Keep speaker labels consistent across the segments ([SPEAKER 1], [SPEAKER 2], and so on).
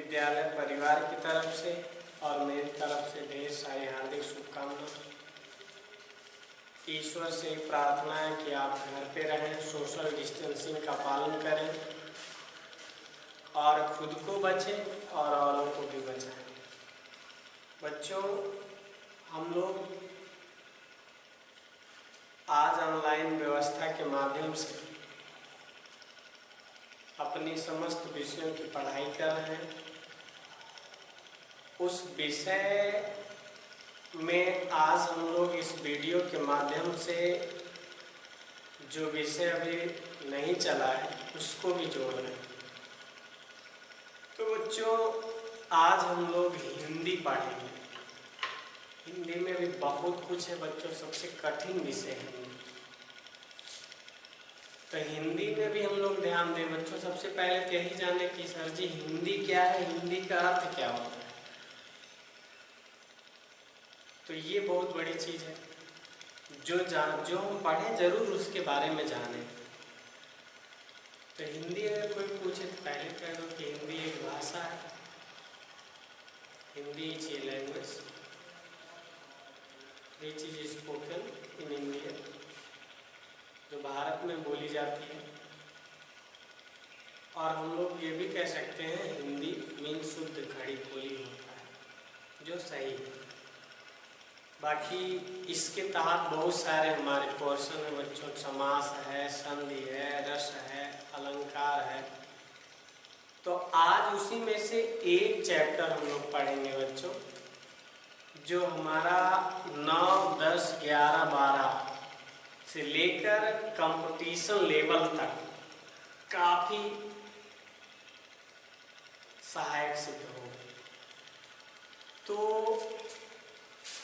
[SPEAKER 1] विद्यालय परिवार की तरफ से और मेरी तरफ से ढेर सारी हार्दिक शुभकामनाएं। ईश्वर से प्रार्थना है कि आप घर पे रहें, सोशल डिस्टेंसिंग का पालन करें और खुद को बचें और औरों को भी बचाएं। बच्चों, हम लोग आज ऑनलाइन व्यवस्था के माध्यम से अपनी समस्त विषयों की पढ़ाई कर रहे हैं। उस विषय में आज हम लोग इस वीडियो के माध्यम से जो विषय अभी नहीं चला है उसको भी जोड़ रहे हैं। तो बच्चों, आज हम लोग हिंदी पढ़ेंगे। हिंदी में भी बहुत कुछ है बच्चों, सबसे कठिन विषय है हिंदी। तो हिंदी में भी हम लोग ध्यान दें बच्चों। सबसे पहले तो यही जाने कि सर जी हिंदी क्या है, हिंदी का अर्थ क्या होता है। तो ये बहुत बड़ी चीज़ है, जो हम पढ़ें जरूर उसके बारे में जानें। तो हिंदी अगर कोई पूछे तो पहले कह दो कि हिंदी एक भाषा है। Hindi is a language which is spoken in India, जो भारत में बोली जाती है। और हम लोग ये भी कह सकते हैं हिंदी मीन शुद्ध खड़ी बोली होता है, जो सही है। बाकी इसके तहत बहुत सारे हमारे पोर्शन है बच्चों। समास है, संधि है, रस है, अलंकार है। तो आज उसी में से एक चैप्टर हम लोग पढ़ेंगे बच्चों, जो हमारा 9, 10, 11, 12 से लेकर कंपटीशन लेवल तक काफी सहायक सिद्ध हो। तो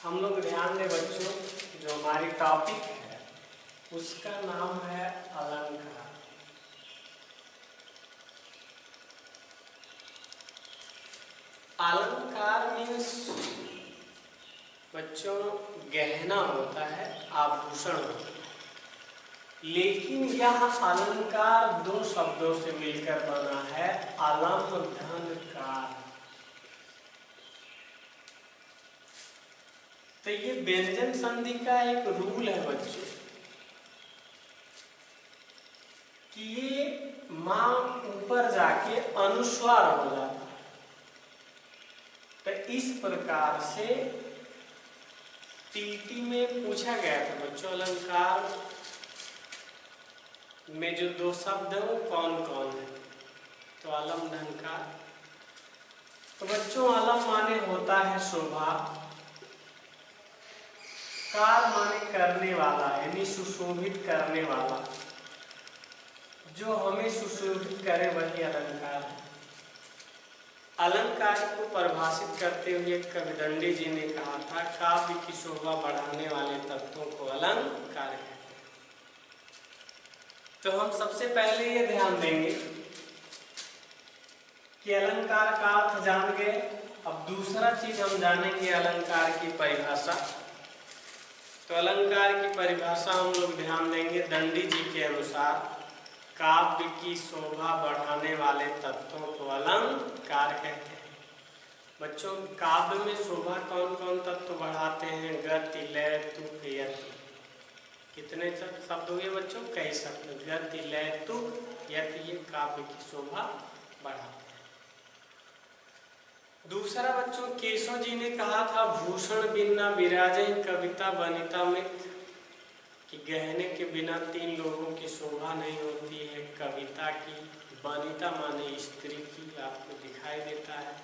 [SPEAKER 1] हम लोग ध्यान दें बच्चों, जो हमारी टॉपिक है उसका नाम है अलंकार। अलंकार मीन्स बच्चों गहना होता है, आभूषण होता है। लेकिन यह अलंकार दो शब्दों से मिलकर बना है, अलम धन कार। तो ये व्यंजन संधि का एक रूल है बच्चों कि ये मां ऊपर जाके अनुस्वार हो जाता है। तो इस प्रकार से टीटी में पूछा गया था बच्चों, अलंकार में जो दो शब्द है वो कौन कौन है। तो अलम धनकार। तो बच्चों अलम माने होता है शोभा, कार माने करने वाला यानी सुशोभित करने वाला, जो हमें सुशोभित करे वही अलंकार है। अलंकार को परिभाषित करते हुए कविदंडी जी ने कहा था, काव्य की शोभा बढ़ाने वाले तत्वों को अलंकार कहते हैं। तो हम सबसे पहले ये ध्यान देंगे कि अलंकार का अर्थ जान गए। अब दूसरा चीज हम जानेंगे अलंकार की परिभाषा। तो अलंकार की परिभाषा हम लोग ध्यान देंगे दंडी जी के अनुसार, काव्य की शोभा बढ़ाने वाले तत्वों को अलंकार कहते हैं। बच्चों, काव्य में शोभा कौन कौन तत्व बढ़ाते हैं? गति, लय, तुक, यति। कितने शब्द हुए बच्चों? कई शब्द। गति, लय, तुक, यति, ये काव्य की शोभा बढ़ाते हैं। दूसरा बच्चों, केशव जी ने कहा था, भूषण बिना विराजे कविता बनिता मित, कि गहने के बिना तीन लोगों की शोभा नहीं होती है कविता की। बनिता माने स्त्री की, आपको दिखाई देता है।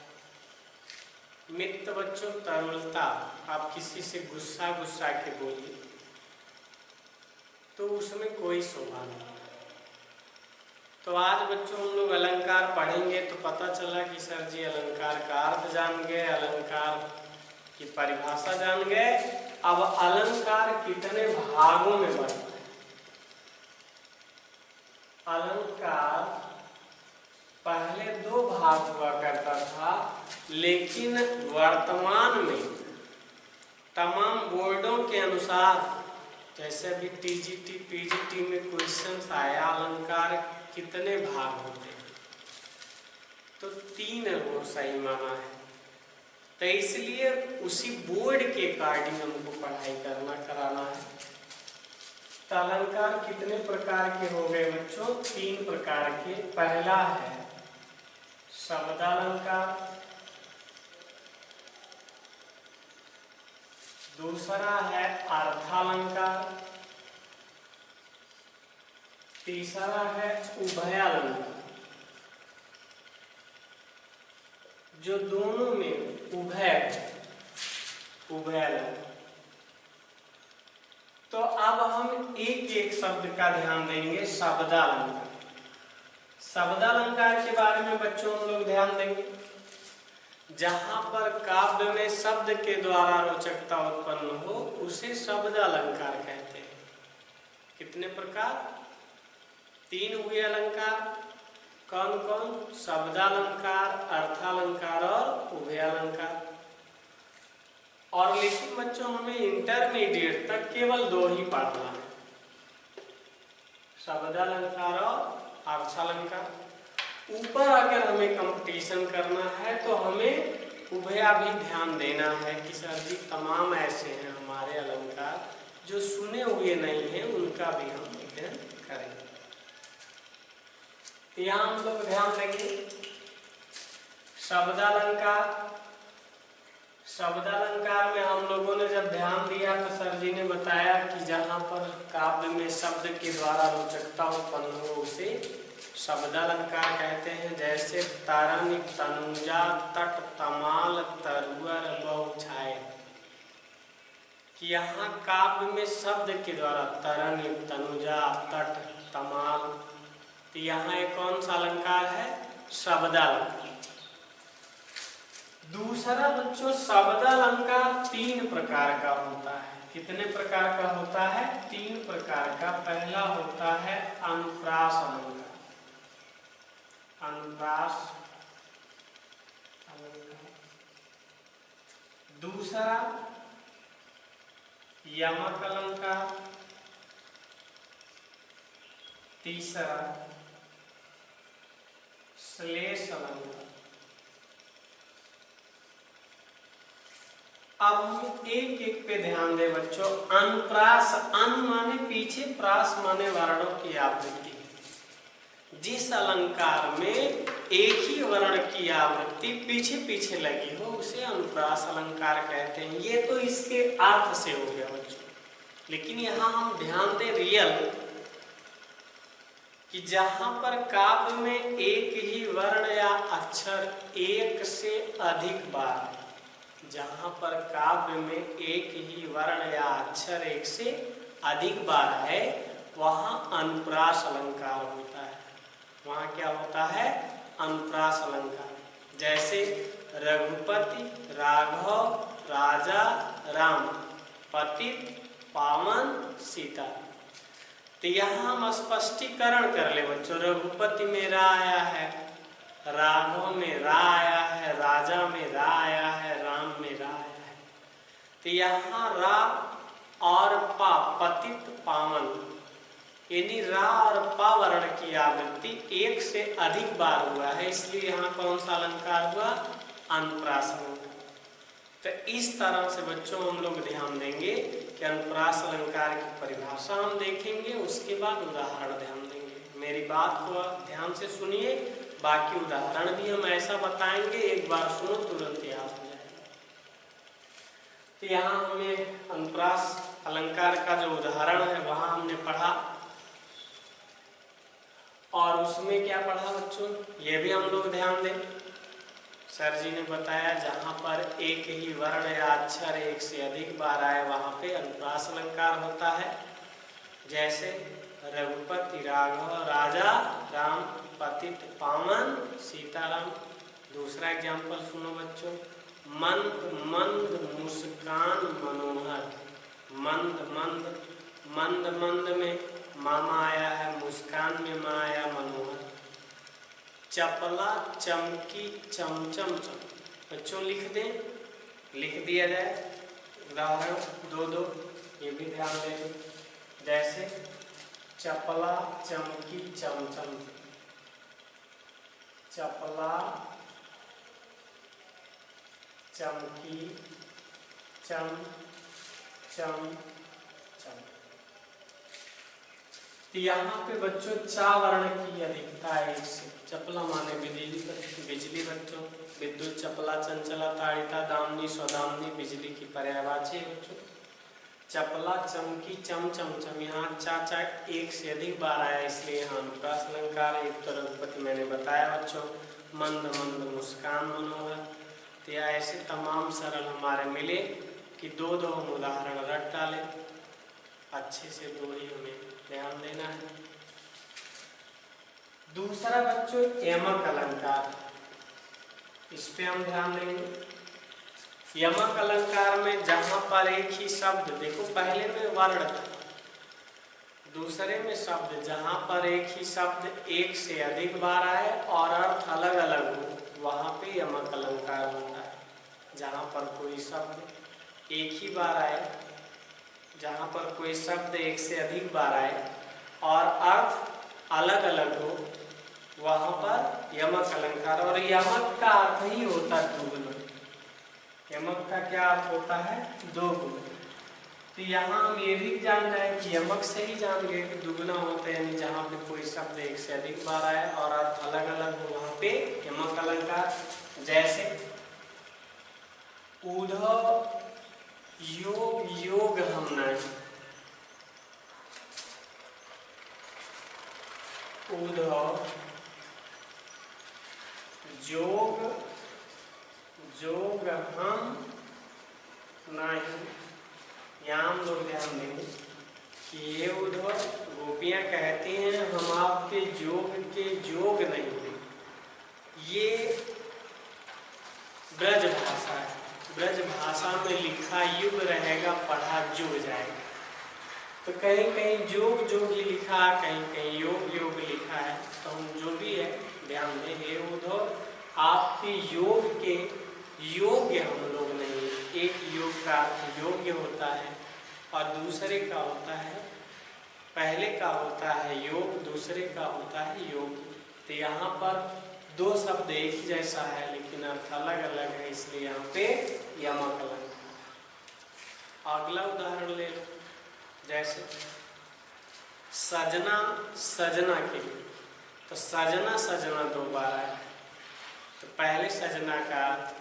[SPEAKER 1] मित बच्चों तरुलता, आप किसी से गुस्सा के बोलिए तो उसमें कोई शोभा नहीं। तो आज बच्चों हम लोग अलंकार पढ़ेंगे तो पता चला कि सर जी अलंकार का अर्थ जान गए, अलंकार की परिभाषा जान गए। अब अलंकार कितने भागों में बनता है? अलंकार पहले दो भाग हुआ करता था, लेकिन वर्तमान में तमाम बोर्डों के अनुसार, जैसे अभी टीजीटी पीजीटी में क्वेश्चन आया, अलंकार कितने भाग होते हैं? तो 3 और सही माना है। तो इसलिए उसी बोर्ड के अकॉर्डिंग हमको पढ़ाई कराना है। तो अलंकार कितने प्रकार के हो गए बच्चों? 3 प्रकार के। पहला है शब्दालंकार, दूसरा है अर्थालंकार, तीसरा है उभयालंकार। जो दोनों में उभयालंकार। तो अब हम एक एक शब्द का ध्यान देंगे। शब्दालंकार, शब्दालंकार के बारे में बच्चों हम लोग ध्यान देंगे। जहां पर काव्य में शब्द के द्वारा रोचकता उत्पन्न हो उसे शब्दालंकार कहते हैं। कितने प्रकार? 3 हुए अलंकार। कौन कौन? शब्दालंकार, अर्थालंकार और उभयालंकार। और लेकिन बच्चों हमें इंटरमीडिएट तक केवल 2 ही पढ़ना है, शब्दालंकार और अर्थालंकार। ऊपर अगर हमें कंपटीशन करना है तो हमें उभया भी ध्यान देना है कि सर जी तमाम ऐसे हैं हमारे अलंकार जो सुने हुए नहीं हैं, उनका भी हम अध्ययन करेंगे। यहाँ हम लोग ध्यान देंगे शब्दालंकार। शब्दालंकार में हम लोगों ने जब ध्यान दिया तो सर जी ने बताया कि जहाँ पर काव्य में शब्द के द्वारा रोचकता उत्पन्न हो उसे शब्दालंकार कहते हैं। जैसे तरन, तनुजा, तट, तमाल, तरुअर, बहुछाए, कि यहाँ काव्य में शब्द के द्वारा तरन, तनुजा, तट, तमाल, तो यहाँ एक कौन सा अलंकार है? शब्दालंकार। दूसरा बच्चों शब्दालंकार 3 प्रकार का होता है। कितने प्रकार का होता है? 3 प्रकार का। पहला होता है अनुप्रास अलंकार, अनुप्रास अलंकार। दूसरा यमक अलंकार, तीसरा श्लेष अलंकार। अब हम एक एक पे ध्यान दें बच्चों। अनुप्रास, अन माने पीछे, प्रास माने वर्णों की आवृत्ति। जिस अलंकार में एक ही वर्ण की आवृत्ति पीछे पीछे लगी हो उसे अनुप्रास अलंकार कहते हैं। ये तो इसके अर्थ से हो गया बच्चों, लेकिन यहाँ हम ध्यान दें रियल कि जहां पर काव्य में एक ही वर्ण या अक्षर एक से अधिक बार, जहां पर काव्य में एक ही वर्ण या अक्षर एक से अधिक बार है वहां अनुप्रास अलंकार होता है। वहां क्या होता है? अनुप्रास अलंकार। जैसे रघुपति, राघव, राजा, राम, पतित, पावन, सीता। तो यहाँ हम स्पष्टीकरण कर ले बच्चों। रघुपति में रा आया है, राघव में रा आया है, राजा में रा आया है, राम में रा आया है। तो यहाँ रा और पा, पतित, पावन, यानी रा और पा वर्ण की आवृत्ति एक से अधिक बार हुआ है, इसलिए यहाँ कौन सा अलंकार हुआ? अनुप्रास अलंकार। तो इस तरह से बच्चों हम लोग ध्यान देंगे कि अनुप्रास अलंकार की परिभाषा हम देखेंगे, उसके बाद उदाहरण ध्यान देंगे। मेरी बात को ध्यान से सुनिए, बाकी उदाहरण भी हम ऐसा बताएंगे, एक बार सुनो तुरंत याद हो जाएगा। तो यहाँ हमें अनुप्रास अलंकार का जो उदाहरण है वहां हमने पढ़ा, और उसमें क्या पढ़ा बच्चों ये भी हम लोग ध्यान दें। सर जी ने बताया जहाँ पर एक ही वर्ण या अक्षर एक से अधिक बार आए वहाँ पे अनुप्रास अलंकार होता है। जैसे रघुपति, राघव, राजा, राम, पतित, पावन, सीताराम। दूसरा एग्जाम्पल सुनो बच्चों। मंद मंद मुस्कान मनोहर। मंद मंद, मंद मंद में मामा आया है, मुस्कान में माँ आया, मनोहर। चपला चमकी चमचम चम। बच्चों लिख दें, लिख दिया जाए उदाहरण 2-2, ये भी ध्यान दें। जैसे चपला चमकी चमचम। चपला, चमकी, चम, चम, चम। तो यहाँ पे बच्चों चा वर्ण की अधिकता है एक से। चपला माने बिजली बच्चों, विद्युत, चपला, चंचला, ताड़िता, दामिनी, स्वदामिनी, बिजली की पर्यायवाची है बच्चों। चपला, चमकी, चम, चम, चम, यहाँ चा एक से अधिक बार आया, इसलिए यहाँ अनुप्रास अलंकार। एक तो रघुपति मैंने बताया बच्चों, मंद मंद मुस्कान मनोहर। तो ऐसे तमाम सरल हमारे मिले कि दो हम उदाहरण रट डाले, अच्छे से दो ही हमें ध्यान देना है। दूसरा बच्चों यमक अलंकार, इस पे हम ध्यान देंगे। यमक अलंकार में जहां पर एक ही शब्द, देखो पहले में वर्ण था, दूसरे में शब्द, जहां पर एक ही शब्द एक से अधिक बार आए और अर्थ अलग अलग हो, वहां पे यमक अलंकार होता है। जहां पर कोई शब्द एक ही बार आए, जहां पर कोई शब्द एक से अधिक बार आए और अर्थ अलग अलग हो, वहां पर यमक अलंकार। और यमक का अर्थ ही होता है दुगुना। यमक का क्या अर्थ होता है? दो गुना। तो यहाँ हम ये भी जान रहे हैं कि यमक से ही जान गए कि दुगुना होते हैं, यानी जहाँ पे कोई शब्द एक से अधिक बार आए और अर्थ अलग अलग हो, वहां पे यमक अलंकार। जैसे उधव योग, योग हम नहीं, उधव जोग, जोग हम नहीं। यहाँ हम लोग ध्यान देंगे कि ये उधव गोपियां कहती हैं हम आपके जोग के जोग नहीं हैं। ये ब्रज भाषा है, ब्रज भाषा में लिखा युग रहेगा, पढ़ा जुग जाएगा। तो कहीं कहीं जोग जोगी लिखा, कहीं कहीं योग योग लिखा है, तो हम जो भी है ध्यान दें। हे उद्धव, आपके योग के योग्य हम लोग नहीं। एक योग का अर्थ योग्य होता है और दूसरे का होता है, पहले का होता है योग, दूसरे का होता है योग। तो यहाँ पर दो शब्द एक ही जैसा है लेकिन अर्थ अलग अलग है, इसलिए यहाँ पे यमक अलग। अगला उदाहरण ले लो, जैसे सजना, सजना के लिए, तो सजना सजना दो बार आया। तो पहले सजना का अर्थ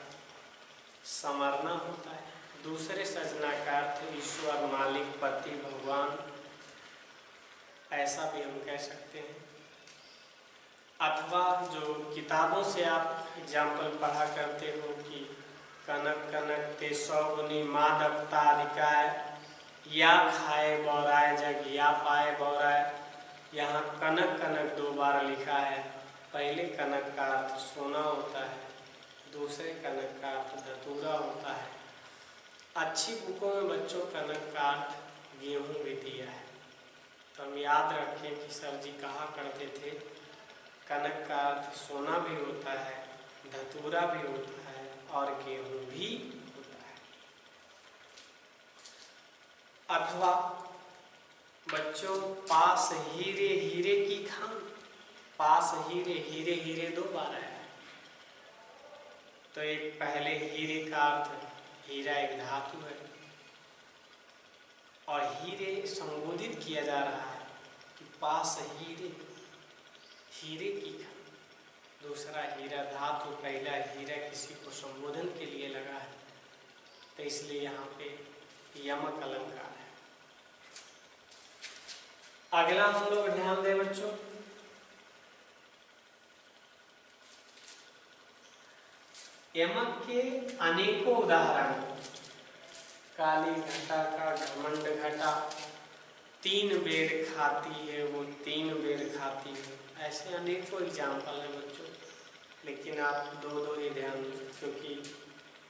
[SPEAKER 1] समरना होता है, दूसरे सजना का अर्थ ईश्वर, मालिक, पति, भगवान, ऐसा भी हम कह सकते हैं। अथवा जो किताबों से आप एग्जाम्पल पढ़ा करते हो कि कनक कनक ते सौगुनी मादकता अधिकाय, या खाए बौराए जग, या पाए बौराए। यहाँ कनक कनक दो बार लिखा है। पहले कनक का अर्थ सोना होता है, दूसरे कनक का अर्थ धतूरा होता है। अच्छी बुकों में बच्चों कनक का अर्थ गेहूँ भी दिया है, तो हम याद रखें कि सर जी कहा करते थे कनक का अर्थ सोना भी होता है, धतूरा भी होता है और गेहूँ भी होता है। अथवा बच्चों पास हीरे हीरे की खान, पास हीरे, हीरे हीरे दो बार आया है। तो एक पहले हीरे का अर्थ, हीरा एक धातु है और हीरे संबोधित किया जा रहा है कि पास हीरे, हीरे की खान। दूसरा हीरा धातु, पहला हीरा किसी को संबोधन के लिए लगा है, तो इसलिए यहाँ पे यमक अलंकार है। अगला हम लोग ध्यान दें बच्चों, यमक के अनेकों उदाहरण। काली घटा का घमंड घटा, तीन बेर खाती है वो, तीन बेर खाती है। ऐसे अनेकों एग्जाम्पल हैं बच्चों, लेकिन आप दो दो ही ध्यान दें क्योंकि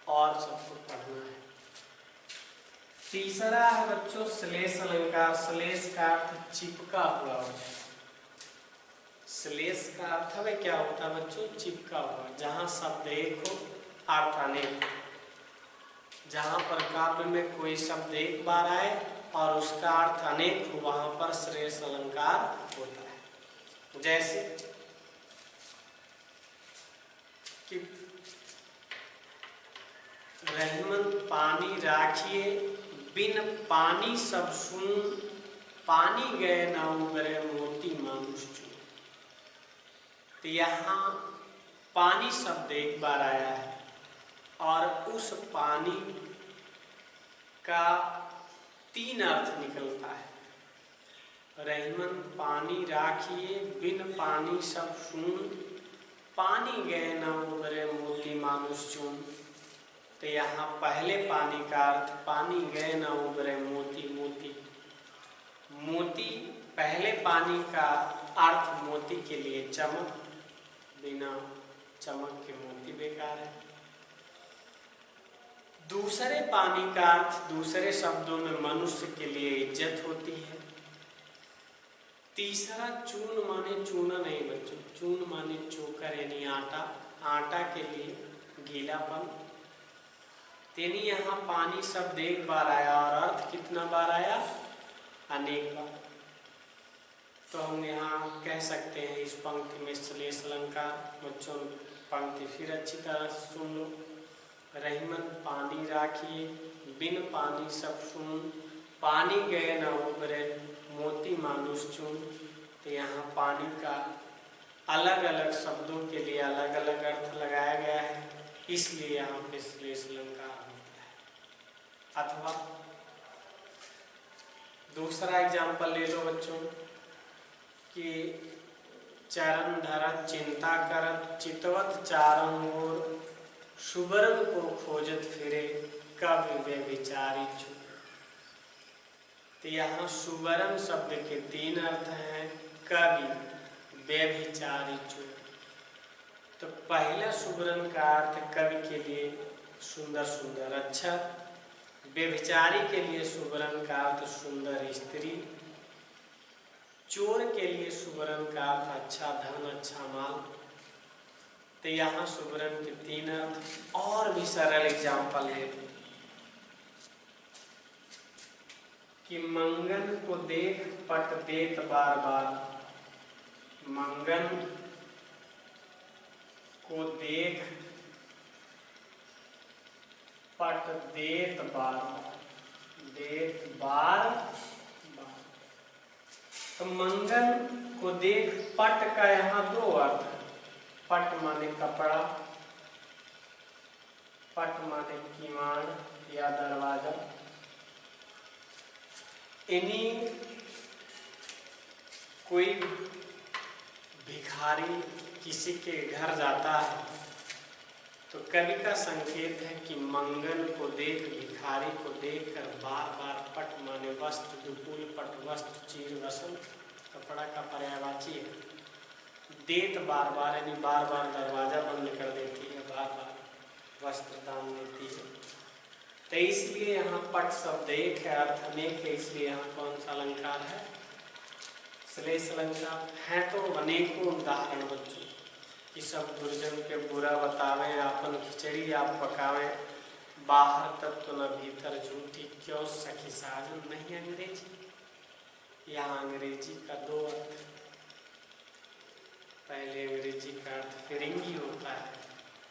[SPEAKER 1] और सबको पढ़ना है। तीसरा है बच्चों श्लेष अलंकार। श्लेष का अर्थ चिपका हुआ होता है। श्लेष का अर्थ है क्या होता है बच्चों? चिपका हुआ। जहाँ शब्द एक हो अर्थ अनेक हो। जहाँ पर काव्य में कोई शब्द एक बार आए और उसका अर्थ अनेक हो, वहाँ पर श्लेष अलंकार होता है। जैसे रहीमन पानी राखिए बिन पानी सब सून, पानी गए न उबरे मोती मानुष चून। तो यहाँ पानी शब्द एक बार आया है और उस पानी का 3 अर्थ निकलता है। रहीमन पानी राखिए बिन पानी सब सून, पानी गए न उबरे मोती मानुष चून। तो यहाँ पहले पानी का अर्थ पानी गए न उबरे मोती, मोती मोती पहले पानी का अर्थ मोती के लिए चमक, बिना चमक के मोती बेकार है। दूसरे पानी का अर्थ दूसरे शब्दों में मनुष्य के लिए इज्जत होती है। तीसरा चून माने चूना नहीं बच्चों, चून माने चोकर यानी आटा, आटा के लिए गीलापन। यानी यहाँ पानी शब्द एक बार आया और अर्थ कितना बार आया? अनेक बार। तो हम यहाँ कह सकते हैं इस पंक्ति में श्लेष अलंकार। बच्चों पंक्ति फिर अच्छी तरह से सुन लो। रहीमन पानी राखिए बिन पानी सब सून, पानी गए न उबरे मोती मानुष चून। तो यहाँ पानी का अलग अलग शब्दों के लिए अलग अलग अर्थ लगाया गया है, इसलिए यहाँ पे श्लेष अलंकार होता है। अथवा दूसरा एग्जाम्पल ले लो बच्चों कि चरण धरत चिंता करत, चितवत चारों ओर, सुवर्ण को खोजत फिरे, कवि व्यभिचारी चूर। तो यहाँ सुवर्ण शब्द के 3 अर्थ हैं, कवि, व्यभिचारी चूर। तो पहला सुवर्ण का अर्थ कवि के लिए सुंदर सुंदर अक्षर, व्यभिचारी के लिए सुवर्ण का अर्थ सुंदर स्त्री, चोर के लिए सुवर्ण का अर्थ अच्छा धन, अच्छा माल। तो यहाँ सुवर्ण के 3 अर्थ। और भी सरल एग्जाम्पल है कि मंगन को देख पट देत बार बार, मंगन को देख पट देत बार बार, देत बार बार। तो मंगन को देख पट का यहाँ 2 अर्थ है। पट माने कपड़ा, पट माने किवाड़ या दरवाजा। इन्हीं कोई भिखारी किसी के घर जाता है तो कवि का संकेत है कि मंगन को देख, भिखारी को देख कर बार बार, पट माने वस्त्र, दुपुल पट वस्त्र, चीर वसन कपड़ा का पर्यायवाची है। देत बार बार यानी बार बार दरवाजा बंद कर देती है, बार बार वस्त्र दान देती है। तो इसलिए यहाँ पट शब्द एक है, अर्थ अनेक है, इसलिए यहाँ कौन सा अलंकार है? श्लेष अलंकार है। तो अनेकों उदाहरण बच्चों कि सब दुर्जन के बुरा बतावें, आपन खिचड़ी आप पकावें, बाहर तत्व न भीतर झूठी, क्यों सखी साजन नहीं अंग्रेजी। यहाँ अंग्रेजी का 2 अर्थ, पहले अंग्रेजी का अर्थ फिरंगी होता है,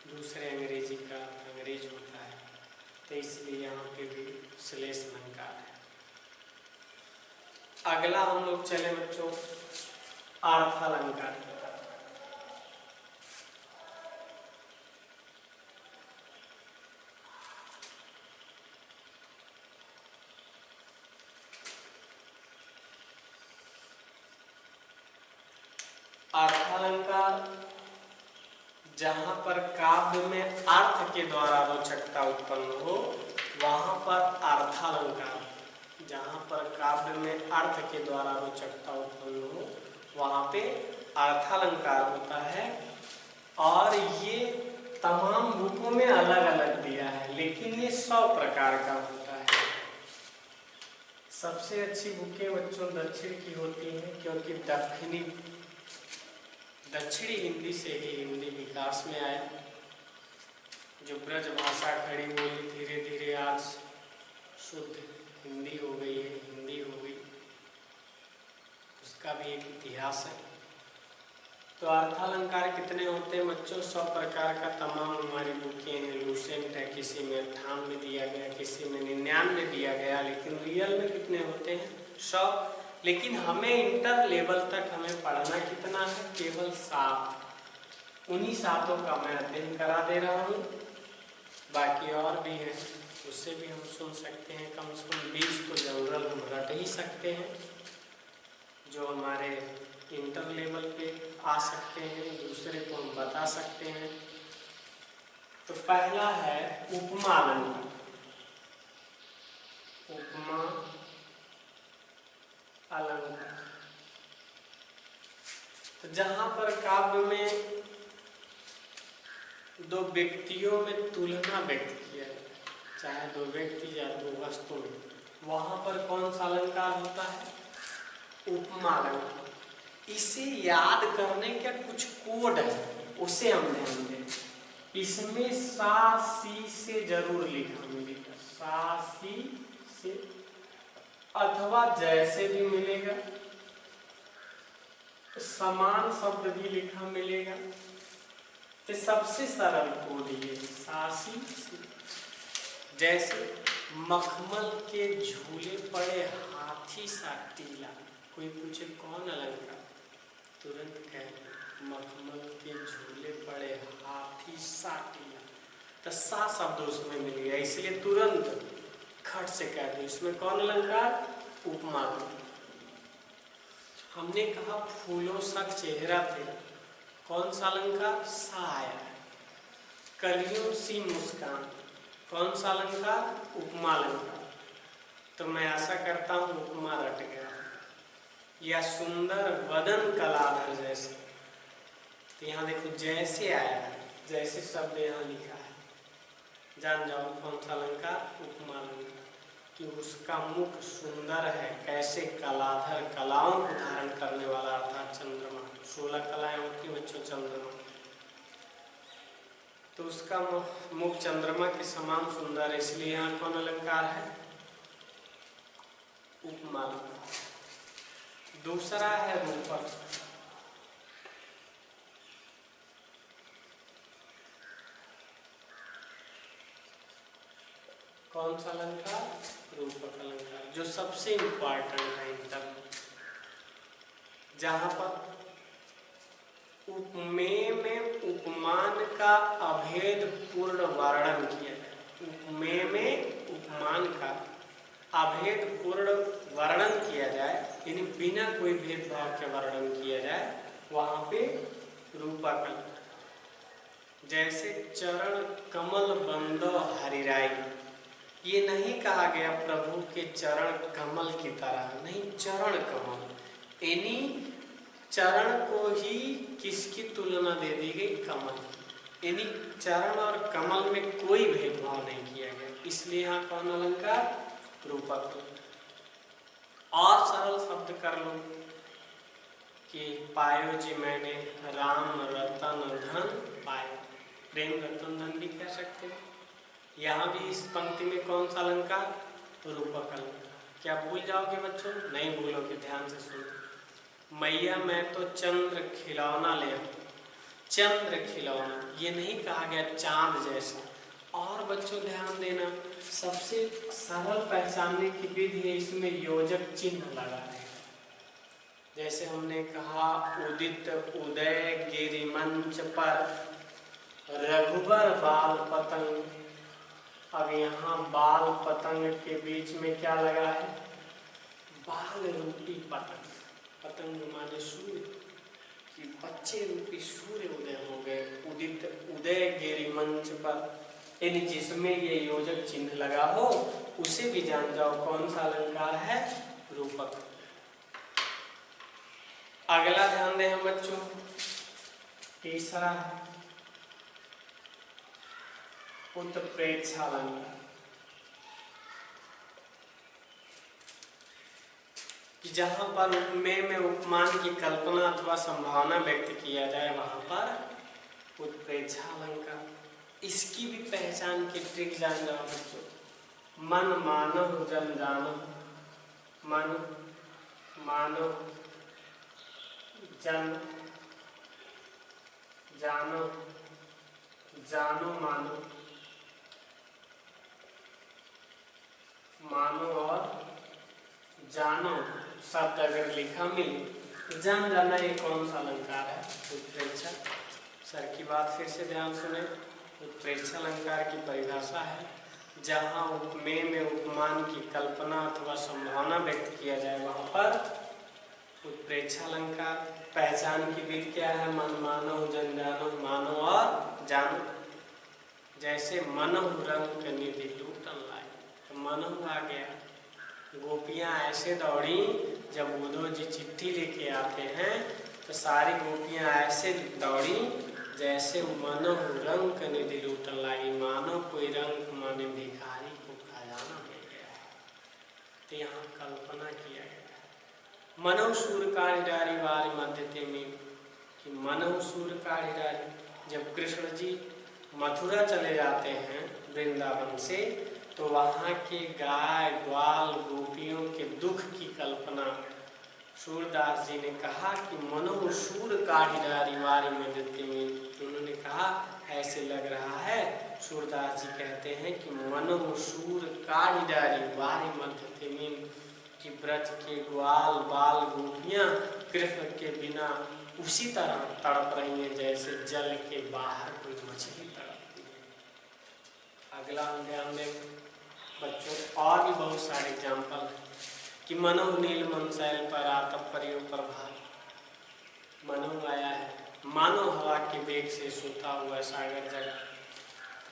[SPEAKER 1] दूसरे अंग्रेजी का अर्थ अंग्रेज होता है। तो इसलिए यहाँ पे भी श्लेष अलंकार है। अगला हम लोग चले बच्चों अर्थालंकार। अर्थालंकार जहाँ पर काव्य में अर्थ के द्वारा रोचकता उत्पन्न हो वहाँ पर अर्थालंकार, जहाँ पर काव्य में अर्थ के द्वारा रोचकता उत्पन्न हो वहाँ पे अर्थालंकार होता है। और ये तमाम बुकों में अलग अलग दिया है, लेकिन ये 100 प्रकार का होता है। सबसे अच्छी बुकें बच्चों दक्षिण की होती हैं, क्योंकि दक्षिणी हिंदी से ही हिंदी विकास में आया। जो ब्रज भाषा खड़ी बोली धीरे धीरे आज शुद्ध हिंदी हो गई है, हिंदी हो गई, उसका भी एक इतिहास है। तो अर्थालंकार कितने होते हैं बच्चों? 100 प्रकार का तमाम हमारी बुकें हैं, लूसेंट है, किसी में 98 दिया गया, किसी में 99 दिया गया, लेकिन रियल में कितने होते हैं? 100। लेकिन हमें इंटर लेवल तक हमें पढ़ना कितना है? केवल 7। उन्हीं 7 का मैं अध्ययन करा दे रहा हूँ। बाकी और भी हैं, उससे भी हम सुन सकते हैं। कम से कम 20 तो जनरल हम रट ही सकते हैं, जो हमारे इंटर लेवल पे आ सकते हैं, दूसरे को हम बता सकते हैं। तो पहला है उपमा अलंकार। उपमा अलंकार, तो जहां पर काव्य में दो व्यक्तियों में तुलना व्यक्त किया है, चाहे दो व्यक्ति या दो वस्तु में, वहां पर कौन सा अलंकार होता है? उपमा अलंकार। इसे याद करने का कुछ कोड है, उसे हम ध्यान दें। इसमें सा सी से जरूर लिखा मिलेगा, सा सी से, अथवा जैसे भी मिलेगा, समान शब्द भी लिखा मिलेगा। तो सबसे सरल कोड ये सा सी से। जैसे मखमल के झूले पड़े हाथी सा टीला। कोई पूछे कौन अलंकार, तुरंत कह मखमल के झूले पड़े हाथी सा टीला। तो सा शब्द उसमें मिल गया, इसलिए तुरंत खट से कह दो इसमें कौन अलंकार? उपमा। हमने कहा फूलों सा चेहरा तेरा, कौन सा अलंकार? सा आया है। कलियों सी मुस्कान, कौन सा अलंकार? उपमा अलंकार। तो मैं आशा करता हूँ उपमा रट गया। या सुंदर वदन कलाधर जैसे, तो यहाँ देखो जैसे आया है, जैसे शब्द यहाँ लिखा है, जान जाओ कौन सा अलंकार? उपमा अलंकार। कि उसका मुख सुंदर है, कैसे? कलाधर, कलाओं को धारण करने वाला, अर्थात चंद्रमा। 16 कलाएं होती बच्चों चंद्रमा, तो उसका मुख चंद्रमा के समान सुंदर है, इसलिए यहाँ कौन अलंकार है? उपमा अलंकार। दूसरा है रूपक। कौन सा अलंकार? रूपक अलंकार, जो सबसे इंपॉर्टेंट है इंटर में, जहां पर उपमेय में उपमान का अभेद पूर्ण वर्णन किया जाए। उपमेय में उपमान का अभेद पूर्ण वर्णन किया जाए, यानी बिना कोई भेदभाव के वर्णन किया जाए, वहां पे रूपक अलंकार। जैसे चरण कमल बंदो हरिराई, ये नहीं कहा गया प्रभु के चरण कमल की तरह, नहीं, चरण कमल, यानी चरण को ही किसकी तुलना दे दी गई? कमल। यानी चरण और कमल में कोई भेदभाव नहीं किया गया, इसलिए यहाँ कौन अलंकार? रूपक। और सरल शब्द कर लो कि पायो जी मैंने राम रतन धन पाया, प्रेम रतन धन भी कह सकते हैं। यहाँ भी इस पंक्ति में कौन सा अलंकार? रूपक अलंकार। क्या भूल जाओगे बच्चों? नहीं भूलोगे, ध्यान से सुनो। मैया मैं तो चंद्र खिलौना ले आऊं, चंद्र खिलौना, ये नहीं कहा गया चांद जैसा। और बच्चों ध्यान देना, सबसे सरल पहचानने की विधि है, इसमें योजक चिन्ह लगा है। जैसे हमने कहा उदित उदय गिरिमंच पर रघुबर बाल पतंग, अब यहाँ बाल पतंग के बीच में क्या लगा है? बाल रूपी पतंग। पतंग माने सूर्य, कि बच्चे रूपी सूर्य उदय हो गए। उदित उदय गिरिमंच पर, यानी जिसमें ये योजक चिन्ह लगा हो, उसे भी जान जाओ कौन सा अलंकार है? रूपक। अगला ध्यान दें हम बच्चों, तीसरा है उत्प्रेक्षा अलंकार। जहां पर उपमेय में उपमान की कल्पना अथवा संभावना व्यक्त किया जाए, वहां पर उत्प्रेक्षा अलंकार। इसकी भी पहचान की ट्रिक जान जाओ बच्चों। मन मानव जन जानो, मन मानव जन जानो, जानो मानो, मानो और जानो शब्द अगर लिखा मिले तो जान जाना ये कौन सा अलंकार है? उत्प्रेक्षा। सर की बात फिर से ध्यान सुने। उत्प्रेक्षा अलंकार की परिभाषा है जहाँ उपमेय में उपमान की कल्पना अथवा संभावना व्यक्त किया जाए वहाँ पर उत्प्रेक्षा अलंकार। पहचान की विधि क्या है? मन मानो, जन जानो, मानो और जानो। जैसे मनहु रंग निधि लूटन लाई, तो मनहु आ गया। गोपियाँ ऐसे दौड़ी, जब उद्धव जी चिट्ठी लेके आते हैं तो सारी गोपियाँ ऐसे दौड़ी जैसे मनहु रंग निधि लूटन लाई, मानो कोई रंग माने भिखारी को खजाना मिल गया है। तो यहाँ कल्पना किया गया है मनहु सूर काढ़ी वारी मध्य में कि मनहु सूर काढ़ी। जब कृष्ण जी मथुरा चले जाते हैं वृंदावन से, तो वहाँ के गाय ग्वाल गोपियों के दुख की कल्पना सूरदास जी ने कहा कि मनहु सूर काढ़ी वारी मध्य में। उन्होंने कहा ऐसे लग रहा है, सूरदास जी कहते हैं कि मनहु सूर काढ़ी वारी मध्य में, कि ब्रज के ग्वाल बाल गोपियाँ कृष्ण के बिना उसी तरह तड़प रही हैं जैसे जल के बाहर कोई मछली तड़पती है। अगला हम ध्यान दें बच्चों, और भी बहुत सारे एग्जाम्पल कि मनहु नील मनसैल पर आतप परियो प्रभात। मनहु आया है, मानो हवा के वेग से सोता हुआ सागर जगा।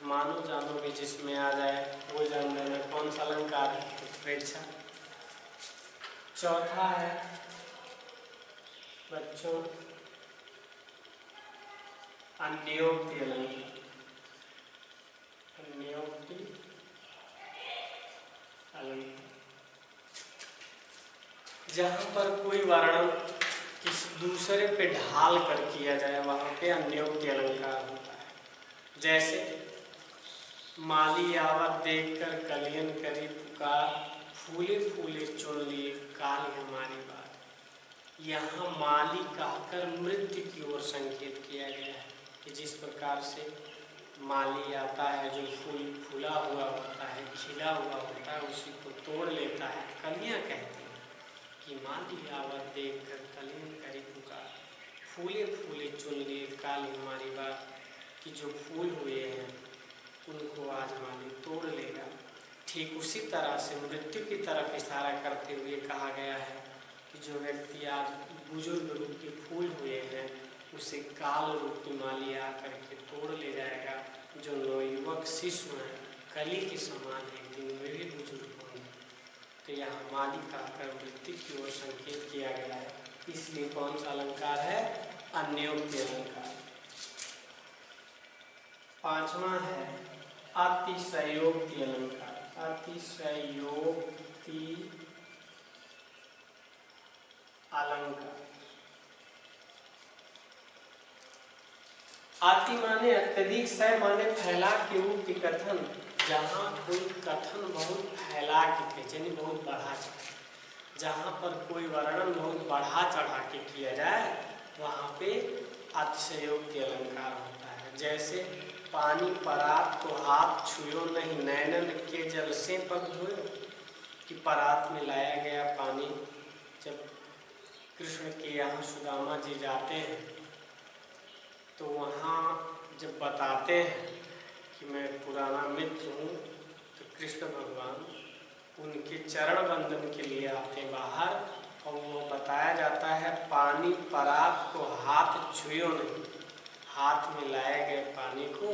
[SPEAKER 1] मानो जानो भी जिसमें आ जाए वो जान लेना कौन सा अलंकार है? उत्प्रेक्षा। चौथा है बच्चों अन्योक्ति अलंकार। अन्योक्ति अलंकार जहाँ पर कोई वर्णन किसी दूसरे पे ढाल कर किया जाए वहाँ पे अन्योक्ति अलंकार होता है। जैसे माली आवत देखकर कलियन करी पुकार, फूले फूले चुन लिए काल हमारी बात। यहाँ माली कहकर मृत्यु की ओर संकेत किया गया है कि जिस प्रकार से माली आता है जो फूल फूला हुआ होता है, खिला हुआ होता है, उसी को तोड़ लेता है। कलियाँ कहते हैं कि माली आवत देख कर कलियन करी पुकार, फूले फूले चुन लिए काल हमारी बात, कि जो फूल हुए हैं उनको आज माली तोड़ लेगा। ठीक उसी तरह से मृत्यु की तरफ इशारा करते हुए कहा गया है कि जो व्यक्ति आज बुजुर्ग रूप के फूल हुए हैं उसे काल रूप की माली आकर के तोड़ ले जाएगा। जो नवयुवक शिशु हैं कली के समान एक दिन वे भी बुजुर्ग होंगे। तो यहाँ माली कहकर मृत्यु की ओर संकेत किया गया है, इसलिए कौन सा अलंकार है? अन्योक्ति अलंकार। पांचवा है अतिशयोक्ति अलंकार। अतिशयोक्ति अलंकार। अति माने अत्यधिक, सय माने फैला के उक्ति कथन, जहाँ कोई कथन बहुत फैला के यानी बहुत बढ़ा चढ़ा, जहाँ पर कोई वर्णन बहुत बढ़ा चढ़ा के किया जाए वहाँ पे अतिशयोक्ति अलंकार होता है। जैसे पानी परात को हाथ छुयो नहीं, नैनन के जल से पग धोयो। कि परात में लाया गया पानी जब कृष्ण के यहाँ सुदामा जी जाते हैं तो वहाँ जब बताते हैं कि मैं पुराना मित्र हूँ, तो कृष्ण भगवान उनके चरण बंदन के लिए आते बाहर, और वो बताया जाता है पानी परात को हाथ छुयो नहीं। हाथ में लाए गए पानी को,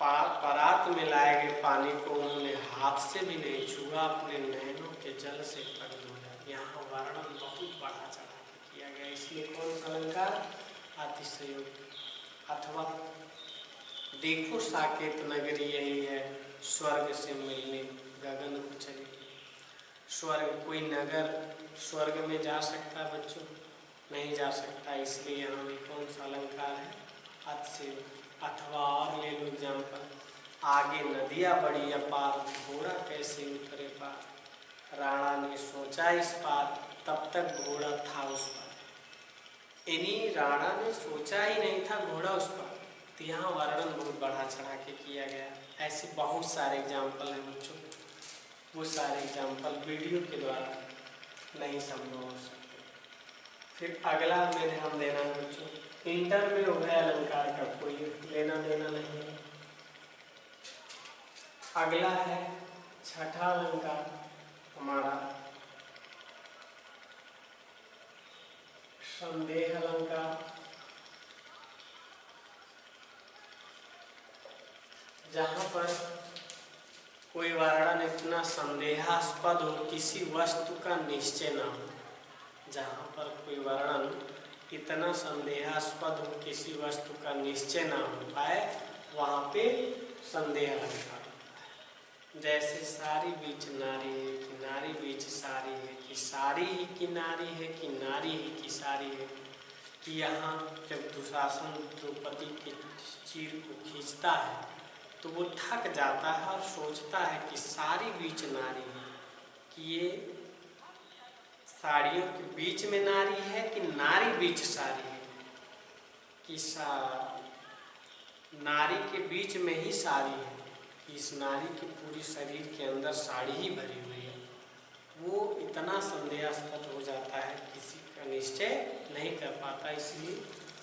[SPEAKER 1] परात में लाए गए पानी को उन्होंने हाथ से भी नहीं छुआ, अपने नैनों के जल से पग धोया। यहाँ वर्णन बहुत बढ़ा चढ़ा किया गया, इसलिए कौन सा अलंकार? अतिशयोक्ति। अथवा देखो साकेत नगरी यही है, स्वर्ग से मिलने गगन को चली। स्वर्ग कोई नगर स्वर्ग में जा सकता है बच्चों? नहीं जा सकता, इसलिए यहाँ भी कौन सा अलंकार है? अतिशयोक्ति। अथवा और ले लो एग्जाम्पल, आगे नदियाँ बड़ी अपार, घोड़ा कैसे उतरे पार। राणा ने सोचा इस पार, तब तक घोड़ा था उस पार। इन्हीं राणा ने सोचा ही नहीं था घोड़ा उस पर, तो यहाँ वर्णन बहुत बढ़ा चढ़ा के किया गया। ऐसे बहुत सारे एग्जाम्पल हैं बच्चों, वो सारे एग्जाम्पल वीडियो के द्वारा नहीं संभव हो सकते। फिर अगला में ध्यान देना है बच्चों, इंटर में उभय अलंकार का कोई लेना देना नहीं है। अगला है छठा अलंकार हमारा संदेह अलंकार। जहाँ पर कोई वर्णन इतना संदेहास्पद हो, किसी वस्तु का निश्चय ना हो। जहाँ पर कोई वर्णन इतना संदेहास्पद हो, किसी वस्तु का निश्चय ना हो पाए, वहाँ पे संदेह अलंकार होता है। जैसे सारी बीच नारी है कि नारी बीच सारी है, कि सारी ही की नारी है कि नारी ही की सारी है। कि यहाँ जब दुशासन द्रौपदी के चीर को खींचता है तो वो थक जाता है और सोचता है कि सारी बीच नारी है, कि ये साड़ियों के बीच में नारी है कि नारी बीच साड़ी है, कि नारी के बीच में ही साड़ी है, कि इस नारी के पूरी शरीर के अंदर साड़ी ही भरी हुई है। वो इतना संदेहास्पद हो जाता है, किसी का निश्चय नहीं कर पाता। इसलिए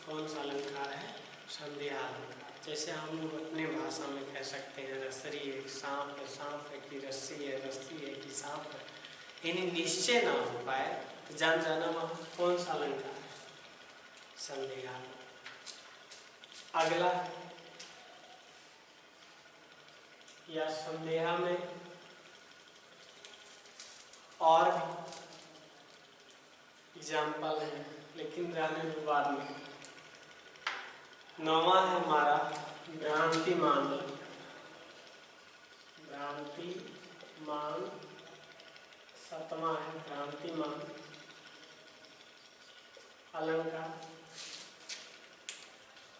[SPEAKER 1] कौन सा अलंकार है? संदेहालंकार। जैसे हम लोग अपने भाषा में कह सकते हैं रसरी है, सांप है कि रस्सी है, रस्सी है कि सांप है। इन्हें निश्चय ना हो पाए तो जान जाना वहाँ कौन सा अलंकार है? संदेहालंकार। अगला या संदेहा में और एग्जाम्पल है, लेकिन जाने के बाद में। नौवां है हमारा भ्रांतिमान। भ्रांतिमान सतवां है भ्रांतिमान अलंकार।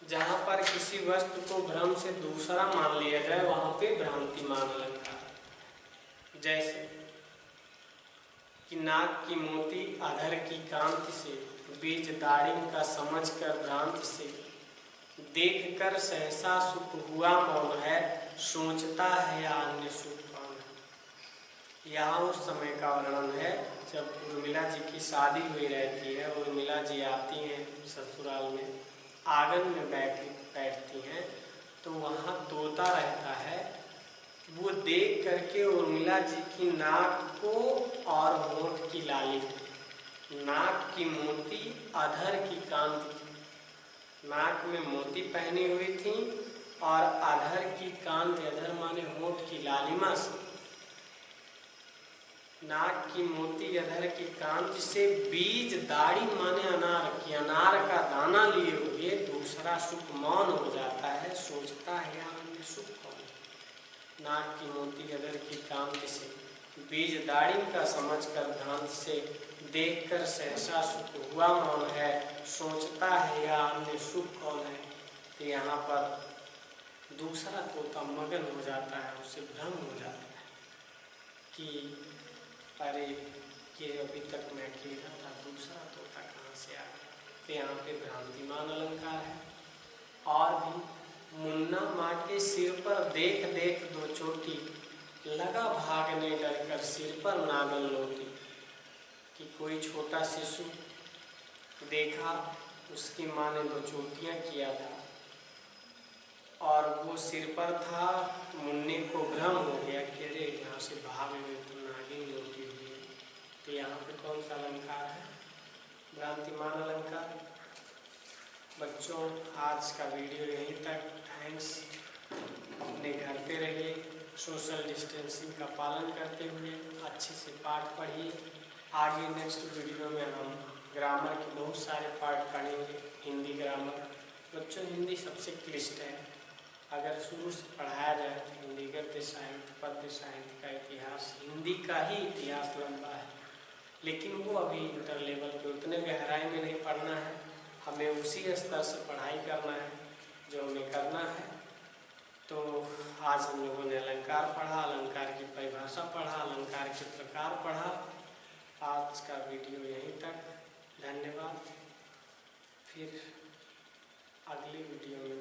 [SPEAKER 1] जहाँ पर किसी वस्तु को भ्रम से दूसरा मान लिया जाए, वहाँ पे भ्रांतिमान अलंकार। जैसे कि नाक की मोती अधर की कांति से, बीज दाड़िम का समझ कर भ्रांत से, देख कर सहसा सुख हुआ मौन है, सोचता है या अन्य सुख कौन है। यहाँ उस समय का वर्णन है जब उर्मिला जी की शादी हुई रहती है। उर्मिला जी आती हैं ससुराल में, आंगन में बैठती हैं, तो वहाँ तोता रहता है। वो देख करके उर्मिला जी की नाक को और होंठ की लाली, नाक की मोती अधर की कांति, नाक में मोती पहनी हुई थी और अधर की कांति, अधर माने होंठ की लालिमा से, नाक की मोती अधर की कांति से बीज दाढ़ी माने अनार की, अनार का दाना लिए हुए दूसरा सुख मौन हो जाता है, सोचता है यार अन्य सुख कौन। नाक की मोती अधर की कांति से, बीज दाढ़ी का समझ कर भ्रांत से, देख कर सहसा सुख हुआ मौन है, सोचता है या अन्य सुख कौन है। तो यहाँ पर दूसरा तोता मगन हो जाता है, उसे भ्रम हो जाता है कि अरे ये अभी तक मैं अकेला था, दूसरा तोता कहाँ से आ गया। तो यहाँ पे भ्रांतिमान अलंकार है। और भी मुन्ना माँ के सिर पर देख देख दो चोटी, लगा भागने डर कर सिर पर नागल लोटी। कि कोई छोटा शिशु देखा, उसकी माँ ने 2 चोटियाँ किया था और वो सिर पर था। मुन्ने को भ्रम हो गया कि अरे यहाँ से भाग लो तो नागिन लौटी हुई है। तो यहाँ पे कौन सा अलंकार है? भ्रांतिमान अलंकार। बच्चों आज का वीडियो यहीं तक। थैंक्स। अपने घर पे रहिए, सोशल डिस्टेंसिंग का पालन करते हुए अच्छे से पाठ पढ़िए। आगे नेक्स्ट वीडियो में हम ग्रामर के बहुत सारे पार्ट पढ़ेंगे। हिंदी ग्रामर बच्चों, हिंदी सबसे क्लिष्ट है। अगर शुरू से पढ़ाया जाए तो हिंदी गद्य साहित्य, पद्य साहित्य का इतिहास, हिंदी का ही इतिहास लंबा है, लेकिन वो अभी इंटर लेवल पे उतने गहराई में नहीं पढ़ना है। हमें उसी स्तर से पढ़ाई करना है जो हमें करना है। तो आज हम लोगों ने अलंकार पढ़ा, अलंकार की परिभाषा पढ़ा, अलंकार के प्रकार पढ़ा। आज का वीडियो यहीं तक। धन्यवाद। फिर अगली वीडियो में